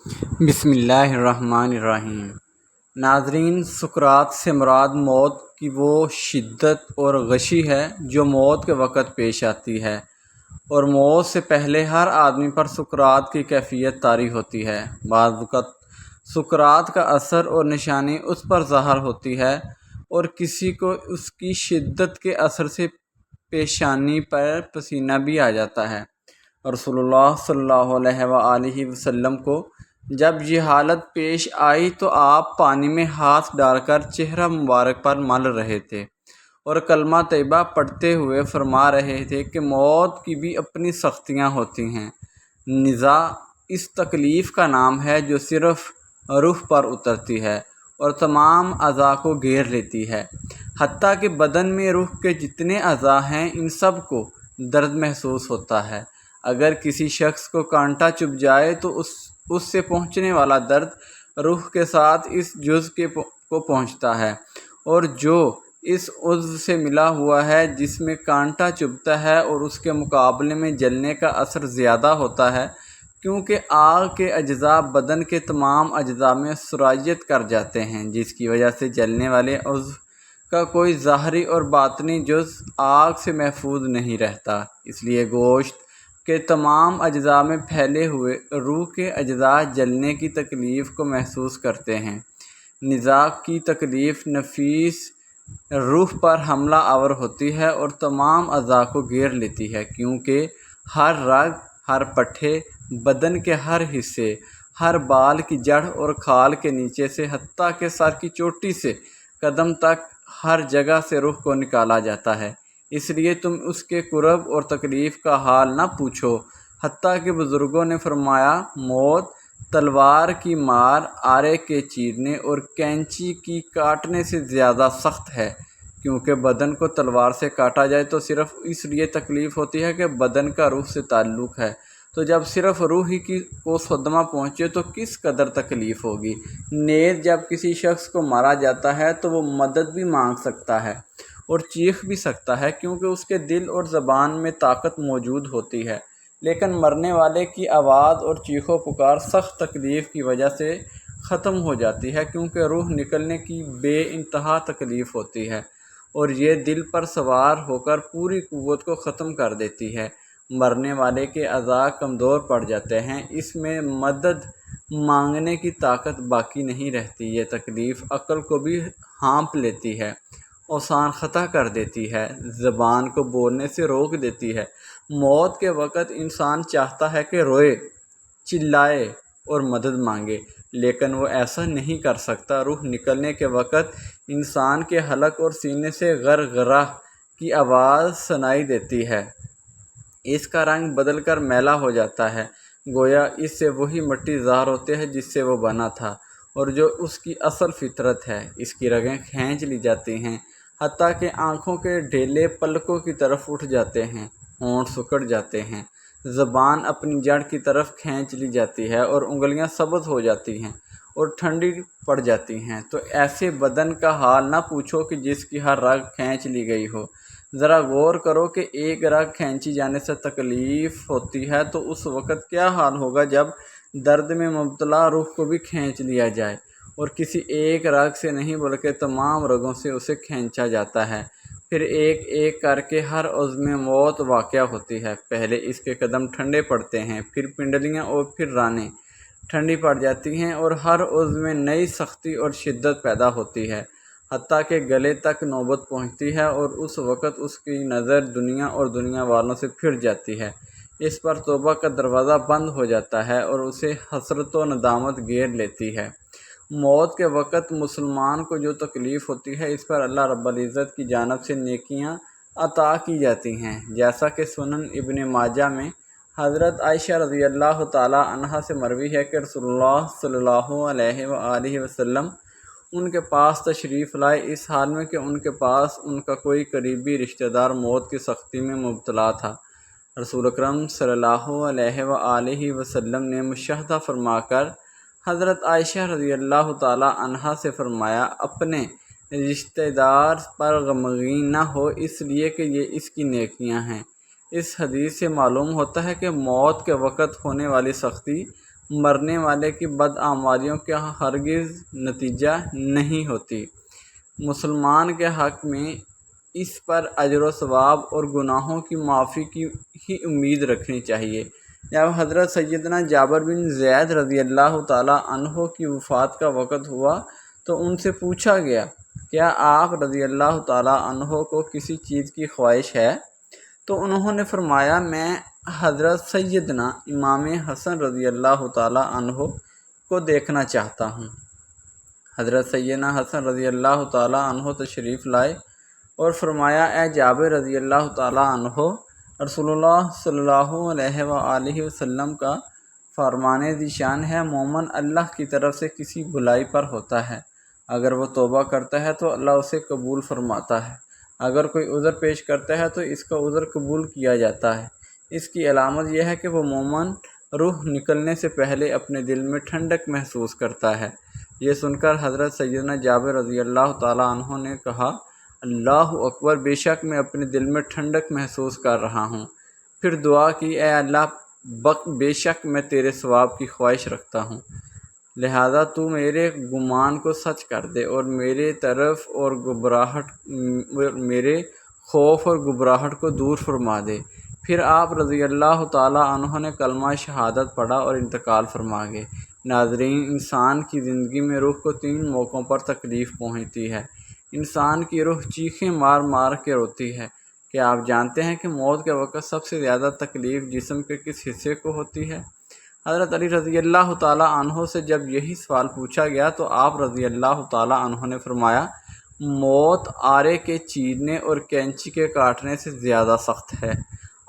بسم اللہ الرحمن الرحیم۔ ناظرین، سکرات سے مراد موت کی وہ شدت اور غشی ہے جو موت کے وقت پیش آتی ہے، اور موت سے پہلے ہر آدمی پر سکرات کی کیفیت طاری ہوتی ہے۔ بعض وقت سکرات کا اثر اور نشانی اس پر ظاہر ہوتی ہے، اور کسی کو اس کی شدت کے اثر سے پیشانی پر پسینہ بھی آ جاتا ہے۔ رسول اللہ صلی اللہ علیہ وآلہ وسلم کو جب یہ حالت پیش آئی تو آپ پانی میں ہاتھ ڈال کر چہرہ مبارک پر مل رہے تھے اور کلمہ طیبہ پڑھتے ہوئے فرما رہے تھے کہ موت کی بھی اپنی سختیاں ہوتی ہیں۔ نزا اس تکلیف کا نام ہے جو صرف روح پر اترتی ہے اور تمام اعضاء کو گھیر لیتی ہے، حتیٰ کہ بدن میں روح کے جتنے اعضاء ہیں ان سب کو درد محسوس ہوتا ہے۔ اگر کسی شخص کو کانٹا چبھ جائے تو اس سے پہنچنے والا درد روح کے ساتھ اس جز کو پہنچتا ہے، اور جو اس عضو سے ملا ہوا ہے جس میں کانٹا چبھتا ہے، اور اس کے مقابلے میں جلنے کا اثر زیادہ ہوتا ہے، کیونکہ آگ کے اجزاء بدن کے تمام اجزاء میں سرایت کر جاتے ہیں، جس کی وجہ سے جلنے والے عضو کا کوئی ظاہری اور باطنی جز آگ سے محفوظ نہیں رہتا۔ اس لیے گوشت کے تمام اجزاء میں پھیلے ہوئے روح کے اجزاء جلنے کی تکلیف کو محسوس کرتے ہیں۔ نزاع کی تکلیف نفیس روح پر حملہ آور ہوتی ہے اور تمام اعضاء کو گھیر لیتی ہے، کیونکہ ہر رگ، ہر پٹھے، بدن کے ہر حصے، ہر بال کی جڑ اور کھال کے نیچے سے حتیٰ کہ سر کی چوٹی سے قدم تک ہر جگہ سے روح کو نکالا جاتا ہے۔ اس لیے تم اس کے کرب اور تکلیف کا حال نہ پوچھو، حتیٰ کہ بزرگوں نے فرمایا، موت تلوار کی مار، آرے کے چیرنے اور کینچی کی کاٹنے سے زیادہ سخت ہے، کیونکہ بدن کو تلوار سے کاٹا جائے تو صرف اس لیے تکلیف ہوتی ہے کہ بدن کا روح سے تعلق ہے، تو جب صرف روح ہی کو صدمہ پہنچے تو کس قدر تکلیف ہوگی۔ نیز جب کسی شخص کو مارا جاتا ہے تو وہ مدد بھی مانگ سکتا ہے اور چیخ بھی سکتا ہے، کیونکہ اس کے دل اور زبان میں طاقت موجود ہوتی ہے، لیکن مرنے والے کی آواز اور چیخ و پکار سخت تکلیف کی وجہ سے ختم ہو جاتی ہے، کیونکہ روح نکلنے کی بے انتہا تکلیف ہوتی ہے، اور یہ دل پر سوار ہو کر پوری قوت کو ختم کر دیتی ہے۔ مرنے والے کے اعضاء کمزور پڑ جاتے ہیں، اس میں مدد مانگنے کی طاقت باقی نہیں رہتی۔ یہ تکلیف عقل کو بھی ہانپ لیتی ہے، اوسان خطا کر دیتی ہے، زبان کو بولنے سے روک دیتی ہے۔ موت کے وقت انسان چاہتا ہے کہ روئے، چلائے اور مدد مانگے، لیکن وہ ایسا نہیں کر سکتا۔ روح نکلنے کے وقت انسان کے حلق اور سینے سے غرغرہ کی آواز سنائی دیتی ہے۔ اس کا رنگ بدل کر میلا ہو جاتا ہے، گویا اس سے وہی مٹی ظاہر ہوتی ہے جس سے وہ بنا تھا اور جو اس کی اصل فطرت ہے۔ اس کی رگیں کھینچ لی جاتی ہیں، حتیٰ کہ آنکھوں کے ڈھیلے پلکوں کی طرف اٹھ جاتے ہیں، ہونٹ سکڑ جاتے ہیں، زبان اپنی جڑ کی طرف کھینچ لی جاتی ہے اور انگلیاں سبز ہو جاتی ہیں اور ٹھنڈی پڑ جاتی ہیں۔ تو ایسے بدن کا حال نہ پوچھو کہ جس کی ہر رگ کھینچ لی گئی ہو۔ ذرا غور کرو کہ ایک رگ کھینچی جانے سے تکلیف ہوتی ہے تو اس وقت کیا حال ہوگا جب درد میں مبتلا روح کو بھی کھینچ لیا جائے، اور کسی ایک رگ سے نہیں بلکہ تمام رگوں سے اسے کھینچا جاتا ہے۔ پھر ایک ایک کر کے ہر عضو میں موت واقع ہوتی ہے۔ پہلے اس کے قدم ٹھنڈے پڑتے ہیں، پھر پنڈلیاں اور پھر رانیں ٹھنڈی پڑ جاتی ہیں، اور ہر عضو میں نئی سختی اور شدت پیدا ہوتی ہے، حتیٰ کہ گلے تک نوبت پہنچتی ہے، اور اس وقت اس کی نظر دنیا اور دنیا والوں سے پھر جاتی ہے۔ اس پر توبہ کا دروازہ بند ہو جاتا ہے اور اسے حسرت و ندامت گھیر لیتی ہے۔ موت کے وقت مسلمان کو جو تکلیف ہوتی ہے، اس پر اللہ رب العزت کی جانب سے نیکیاں عطا کی جاتی ہیں، جیسا کہ سنن ابن ماجہ میں حضرت عائشہ رضی اللہ تعالی عنہا سے مروی ہے کہ رسول اللہ صلی اللہ علیہ وآلہ وسلم ان کے پاس تشریف لائے، اس حال میں کہ ان کے پاس ان کا کوئی قریبی رشتہ دار موت کی سختی میں مبتلا تھا۔ رسول اکرم صلی اللہ علیہ وآلہ وسلم نے مشاہدہ فرما کر حضرت عائشہ رضی اللہ تعالی عنہا سے فرمایا، اپنے رشتہ دار پر غمگین نہ ہو، اس لیے کہ یہ اس کی نیکیاں ہیں۔ اس حدیث سے معلوم ہوتا ہے کہ موت کے وقت ہونے والی سختی مرنے والے کی بدعمالیوں کا ہرگز نتیجہ نہیں ہوتی۔ مسلمان کے حق میں اس پر اجر و ثواب اور گناہوں کی معافی کی ہی امید رکھنی چاہیے۔ جب حضرت سیدنا جابر بن زید رضی اللہ تعالیٰ عنہ کی وفات کا وقت ہوا تو ان سے پوچھا گیا، کیا آپ رضی اللہ تعالیٰ عنہ کو کسی چیز کی خواہش ہے؟ تو انہوں نے فرمایا، میں حضرت سیدنا امام حسن رضی اللہ تعالیٰ عنہ کو دیکھنا چاہتا ہوں۔ حضرت سیدنا حسن رضی اللہ تعالیٰ عنہ تشریف لائے اور فرمایا، اے جابر رضی اللہ تعالیٰ عنہ، رسول اللہ صلی اللہ علیہ وآلہ وسلم کا فرمان ذیشان ہے، مومن اللہ کی طرف سے کسی بلائی پر ہوتا ہے، اگر وہ توبہ کرتا ہے تو اللہ اسے قبول فرماتا ہے، اگر کوئی عذر پیش کرتا ہے تو اس کا عذر قبول کیا جاتا ہے۔ اس کی علامت یہ ہے کہ وہ مومن روح نکلنے سے پہلے اپنے دل میں ٹھنڈک محسوس کرتا ہے۔ یہ سن کر حضرت سیدنا جابر رضی اللہ تعالیٰ عنہ نے کہا، اللہ اکبر، بے شک میں اپنے دل میں ٹھنڈک محسوس کر رہا ہوں۔ پھر دعا کی، اے اللہ، بے شک میں تیرے ثواب کی خواہش رکھتا ہوں، لہذا تو میرے گمان کو سچ کر دے اور میرے خوف اور گھبراہٹ کو دور فرما دے۔ پھر آپ رضی اللہ تعالیٰ عنہ نے کلمہ شہادت پڑھا اور انتقال فرما گئے۔ ناظرین، انسان کی زندگی میں روح کو 3 موقعوں پر تکلیف پہنچتی ہے۔ انسان کی روح چیخیں مار مار کے روتی ہے۔ کیا آپ جانتے ہیں کہ موت کے وقت سب سے زیادہ تکلیف جسم کے کس حصے کو ہوتی ہے؟ حضرت علی رضی اللہ تعالیٰ عنہ سے جب یہی سوال پوچھا گیا تو آپ رضی اللہ تعالیٰ عنہ نے فرمایا، موت آرے کے چیرنے اور کینچی کے کاٹنے سے زیادہ سخت ہے۔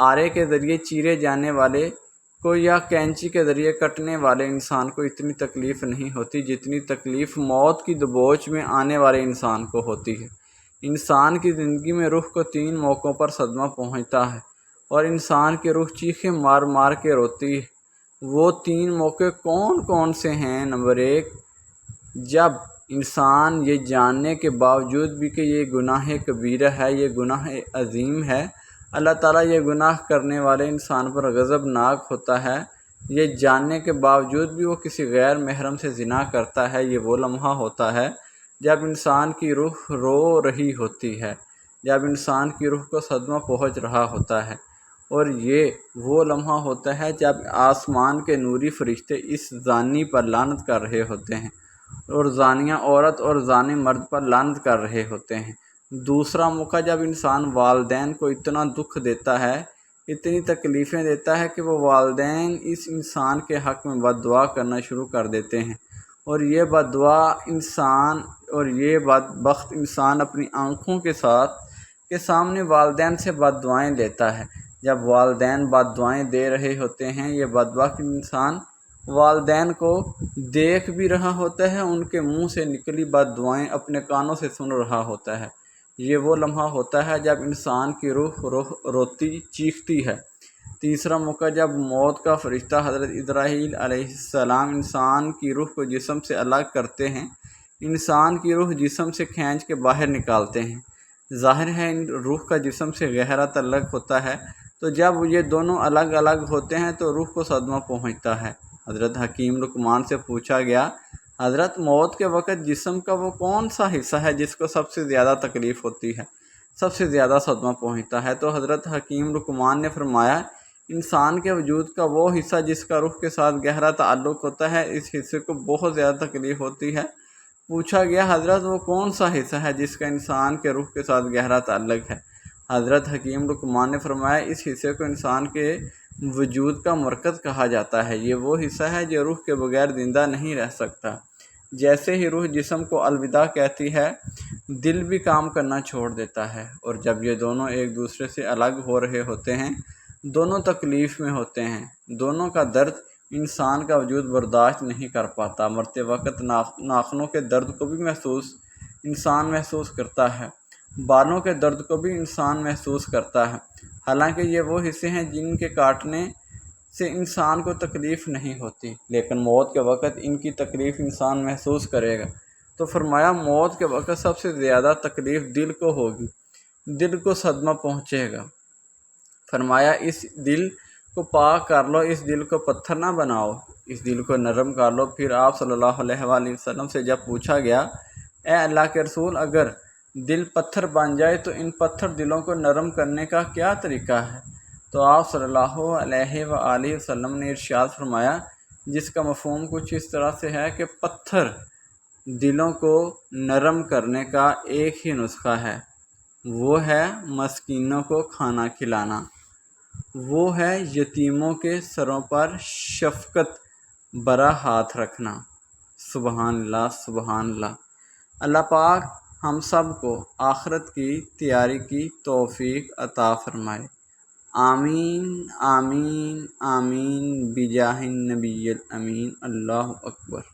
آرے کے ذریعے چیرے جانے والے کو یا کینچی کے ذریعے کٹنے والے انسان کو اتنی تکلیف نہیں ہوتی جتنی تکلیف موت کی دبوچ میں آنے والے انسان کو ہوتی ہے۔ انسان کی زندگی میں روح کو 3 موقعوں پر صدمہ پہنچتا ہے اور انسان کی روح چیخیں مار مار کے روتی ہے۔ وہ 3 موقع کون کون سے ہیں؟ نمبر 1، جب انسان یہ جاننے کے باوجود بھی کہ یہ گناہ کبیرہ ہے، یہ گناہ عظیم ہے، اللہ تعالیٰ یہ گناہ کرنے والے انسان پر غضبناک ہوتا ہے، یہ جاننے کے باوجود بھی وہ کسی غیر محرم سے زنا کرتا ہے، یہ وہ لمحہ ہوتا ہے جب انسان کی روح رو رہی ہوتی ہے، جب انسان کی روح کو صدمہ پہنچ رہا ہوتا ہے، اور یہ وہ لمحہ ہوتا ہے جب آسمان کے نوری فرشتے اس زانی پر لعنت کر رہے ہوتے ہیں اور زانیہ عورت اور زانی مرد پر لعنت کر رہے ہوتے ہیں۔ دوسرا موقع جب انسان والدین کو اتنا دکھ دیتا ہے، اتنی تکلیفیں دیتا ہے کہ وہ والدین اس انسان کے حق میں بد دعا کرنا شروع کر دیتے ہیں، اور یہ بدبخت انسان اپنی آنکھوں کے سامنے والدین سے بد دعائیں لیتا ہے۔ جب والدین بد دعائیں دے رہے ہوتے ہیں، یہ بدبخت انسان والدین کو دیکھ بھی رہا ہوتا ہے، ان کے منہ سے نکلی بد دعائیں اپنے کانوں سے سن رہا ہوتا ہے۔ یہ وہ لمحہ ہوتا ہے جب انسان کی روح روتی چیختی ہے۔ تیسرا موقع جب موت کا فرشتہ حضرت اسرائیل علیہ السلام انسان کی روح کو جسم سے الگ کرتے ہیں، انسان کی روح جسم سے کھینچ کے باہر نکالتے ہیں۔ ظاہر ہے ان روح کا جسم سے گہرا تعلق ہوتا ہے، تو جب یہ دونوں الگ الگ ہوتے ہیں تو روح کو صدمہ پہنچتا ہے۔ حضرت حکیم لقمان سے پوچھا گیا، حضرت موت کے وقت جسم کا وہ کون سا حصہ ہے جس کو سب سے زیادہ تکلیف ہوتی ہے، سب سے زیادہ صدمہ پہنچتا ہے؟ تو حضرت حکیم لقمان نے فرمایا، انسان کے وجود کا وہ حصہ جس کا روح کے ساتھ گہرا تعلق ہوتا ہے، اس حصے کو بہت زیادہ تکلیف ہوتی ہے۔ پوچھا گیا، حضرت وہ کون سا حصہ ہے جس کا انسان کے روح کے ساتھ گہرا تعلق ہے؟ حضرت حکیم لقمان نے فرمایا، اس حصے کو انسان کے وجود کا مرکز کہا جاتا ہے، یہ وہ حصہ ہے جو روح کے بغیر زندہ نہیں رہ سکتا۔ جیسے ہی روح جسم کو الوداع کہتی ہے، دل بھی کام کرنا چھوڑ دیتا ہے، اور جب یہ دونوں ایک دوسرے سے الگ ہو رہے ہوتے ہیں، دونوں تکلیف میں ہوتے ہیں، دونوں کا درد انسان کا وجود برداشت نہیں کر پاتا۔ مرتے وقت ناخنوں کے درد کو بھی انسان محسوس کرتا ہے، بالوں کے درد کو بھی انسان محسوس کرتا ہے، حالانکہ یہ وہ حصے ہیں جن کے کاٹنے سے انسان کو تکلیف نہیں ہوتی، لیکن موت کے وقت ان کی تکلیف انسان محسوس کرے گا۔ تو فرمایا، موت کے وقت سب سے زیادہ تکلیف دل کو ہوگی، دل کو صدمہ پہنچے گا۔ فرمایا، اس دل کو پاک کر لو، اس دل کو پتھر نہ بناؤ، اس دل کو نرم کر لو۔ پھر آپ صلی اللہ علیہ وآلہ وسلم سے جب پوچھا گیا اے اللہ کے رسول، اگر دل پتھر بن جائے تو ان پتھر دلوں کو نرم کرنے کا کیا طریقہ ہے؟ تو آپ صلی اللہ علیہ وآلہ وسلم نے ارشاد فرمایا، جس کا مفہوم کچھ اس طرح سے ہے کہ پتھر دلوں کو نرم کرنے کا ایک ہی نسخہ ہے، وہ ہے مسکینوں کو کھانا کھلانا، وہ ہے یتیموں کے سروں پر شفقت برا ہاتھ رکھنا۔ سبحان اللہ، سبحان اللہ۔ اللہ پاک ہم سب کو آخرت کی تیاری کی توفیق عطا فرمائے۔ آمین آمین آمین بجاہ النبی الامین۔ اللہ اکبر۔